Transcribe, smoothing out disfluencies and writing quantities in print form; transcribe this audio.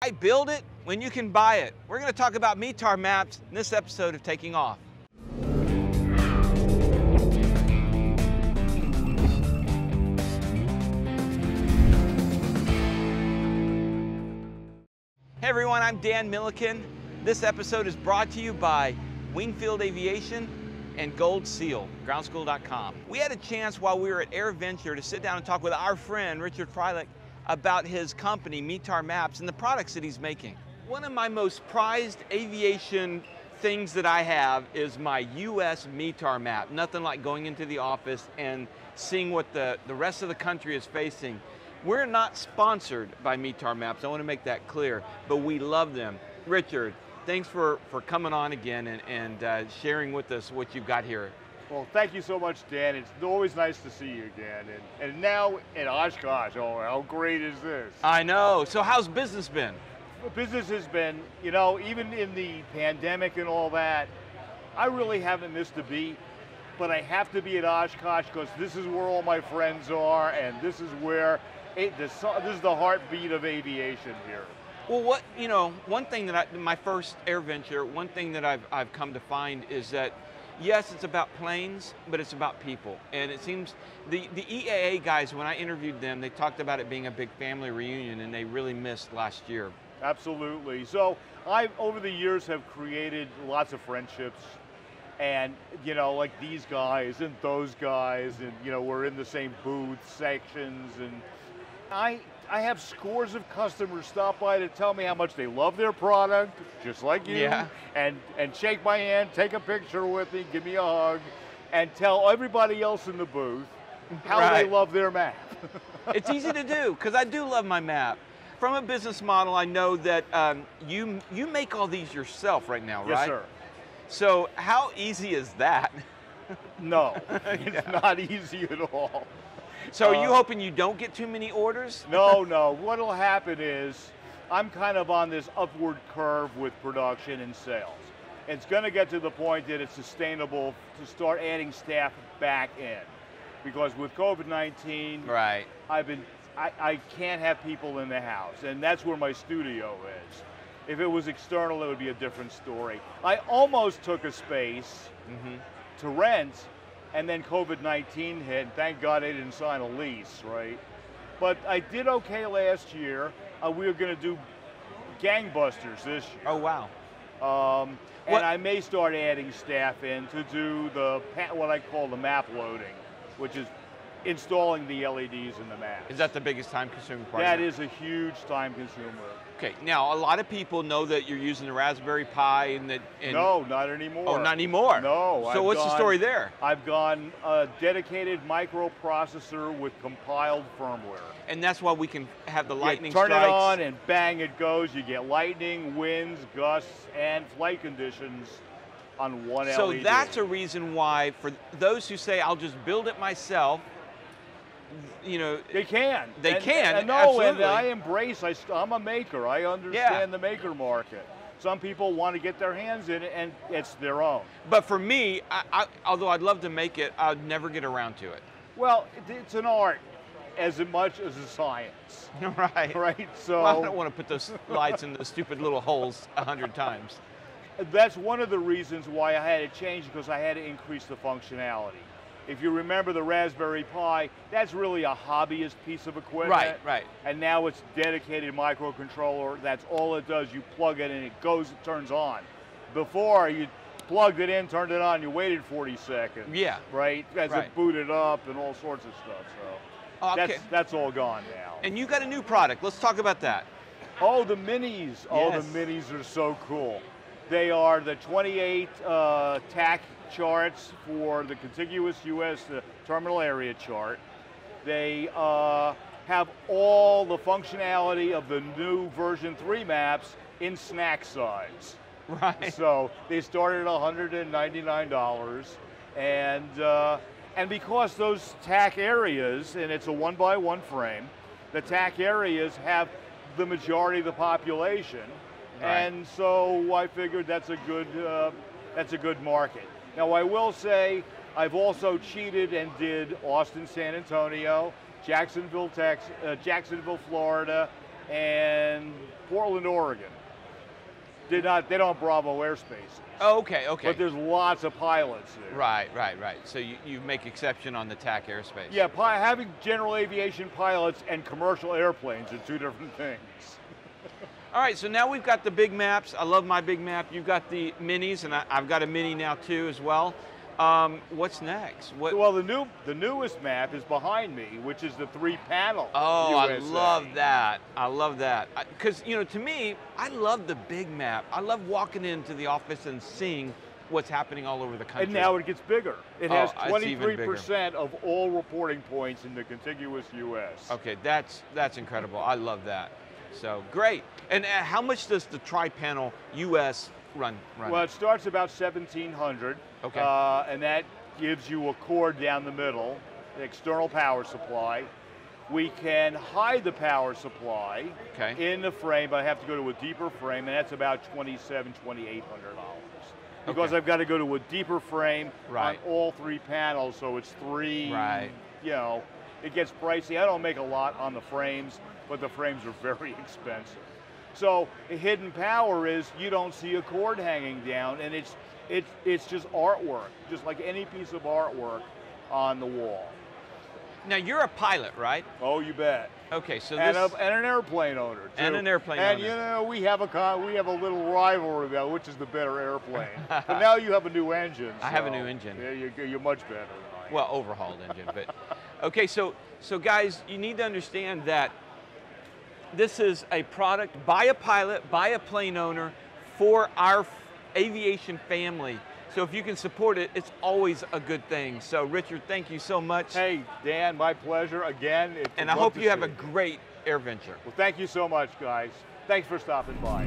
Why build it when you can buy it? We're going to talk about METAR maps in this episode of Taking Off. Hey everyone, I'm Dan Milliken. This episode is brought to you by Wingfield Aviation and Gold Seal, groundschool.com. We had a chance while we were at AirVenture to sit down and talk with our friend Richard Freilich about his company, METAR Maps, and the products that he's making. One of my most prized aviation things that I have is my US METAR map. Nothing like going into the office and seeing what the rest of the country is facing. We're not sponsored by METAR Maps, I want to make that clear, but we love them. Richard, thanks for coming on again and sharing with us what you've got here. Well, thank you so much, Dan. It's always nice to see you again. And now in Oshkosh, oh, how great is this? I know. So how's business been? Business has been, you know, even in the pandemic and all that, I really haven't missed a beat, but I have to be at Oshkosh because this is where all my friends are, and this is where, this is the heartbeat of aviation here. Well, one thing that my first AirVenture, one thing that I've come to find is that yes, it's about planes, but it's about people. And it seems the EAA guys, when I interviewed them, they talked about it being a big family reunion and they really missed last year. Absolutely. So I, over the years, have created lots of friendships. And, you know, like these guys and those guys, and, you know, we're in the same booth sections. And I have scores of customers stop by to tell me how much they love their product, just like you, yeah. and shake my hand, take a picture with me, give me a hug, and tell everybody else in the booth how right. they love their map. It's easy to do, because I do love my map. From a business model, I know that you make all these yourself right now, right? Yes, sir. So how easy is that? No, it's not easy at all. So are you hoping you don't get too many orders? No. What'll happen is I'm kind of on this upward curve with production and sales. It's going to get to the point that it's sustainable to start adding staff back in. Because with COVID-19, right. I can't have people in the house, and that's where my studio is. If it was external, it would be a different story. I almost took a space to rent, and then COVID-19 hit. Thank God I didn't sign a lease, right? But I did okay last year. We were going to do gangbusters this year. Oh, wow. And I may start adding staff in to do what I call the map loading, which is installing the LEDs in the map. Is that the biggest time-consuming part? That is a huge time consumer. Okay, now a lot of people know that you're using the Raspberry Pi and that. No, not anymore. Oh, not anymore? No. So what's the story there? I've gone a dedicated microprocessor with compiled firmware. And that's why we can have the lightning strikes. Turn it on and bang it goes. You get lightning, winds, gusts, and flight conditions on one LED. So that's a reason why, for those who say, I'll just build it myself, you know, they can. And absolutely. I embrace. I'm a maker. I understand the maker market. Some people want to get their hands in it, and it's their own. But for me, although I'd love to make it, I'd never get around to it. Well, it's an art as much as a science. Right. Right. So well, I don't want to put those lights in those stupid little holes 100 times. That's one of the reasons why I had to change, because I had to increase the functionality. If you remember the Raspberry Pi, that's really a hobbyist piece of equipment. Right. And now it's dedicated microcontroller. That's all it does. You plug it in, it goes, it turns on. Before, you plugged it in, turned it on, you waited 40 seconds. Yeah. Right? As it booted up and all sorts of stuff. So that's all gone now. And you got a new product. Let's talk about that. Oh, the minis. Yes. Oh, the minis are so cool. They are the 28 TAC charts for the contiguous U.S. terminal area chart. They have all the functionality of the new version 3 maps in snack size. Right. So they started at $199, and because those TAC areas, and it's a 1x1 frame, the TAC areas have the majority of the population. Right. And so I figured that's a good market. Now I will say I've also cheated and did Austin, San Antonio, Jacksonville, Florida, and Portland, Oregon. They don't have Bravo airspace. Oh, okay, okay. But there's lots of pilots there. Right. So you make exception on the TAC airspace. Yeah, having general aviation pilots and commercial airplanes are two different things. All right, so now we've got the big maps. I love my big map. You've got the minis, and I've got a mini now too as well. What's next? Well, the newest map is behind me, which is the 3-panel. Oh, USA. I love that. I love that. Because, to me, I love the big map. I love walking into the office and seeing what's happening all over the country. And now it gets bigger. It has it's even bigger. 23% of all reporting points in the contiguous U.S. Okay, that's incredible. I love that. So, great. And how much does the tri-panel U.S. run? Well, it starts about 1,700. Okay. And that gives you a cord down the middle, the external power supply. We can hide the power supply in the frame, but I have to go to a deeper frame, and that's about $2,700, $2,800. Because I've got to go to a deeper frame on all 3 panels, so it's 3, it gets pricey. I don't make a lot on the frames, but the frames are very expensive. So a hidden power is you don't see a cord hanging down, and it's just artwork, just like any piece of artwork on the wall. Now you're a pilot, right? Oh, you bet. Okay, so and an airplane owner too. And an airplane owner. And we have a little rivalry about which is the better airplane. But now you have a new engine. I have a new engine. Yeah, you're much better than I am. Well, overhauled engine, but okay. So guys, you need to understand that this is a product by a pilot, by a plane owner, for our aviation family. So if you can support it, it's always a good thing. So Richard, thank you so much. Hey, Dan, my pleasure again. And I hope you have a great AirVenture. Well, thank you so much, guys. Thanks for stopping by.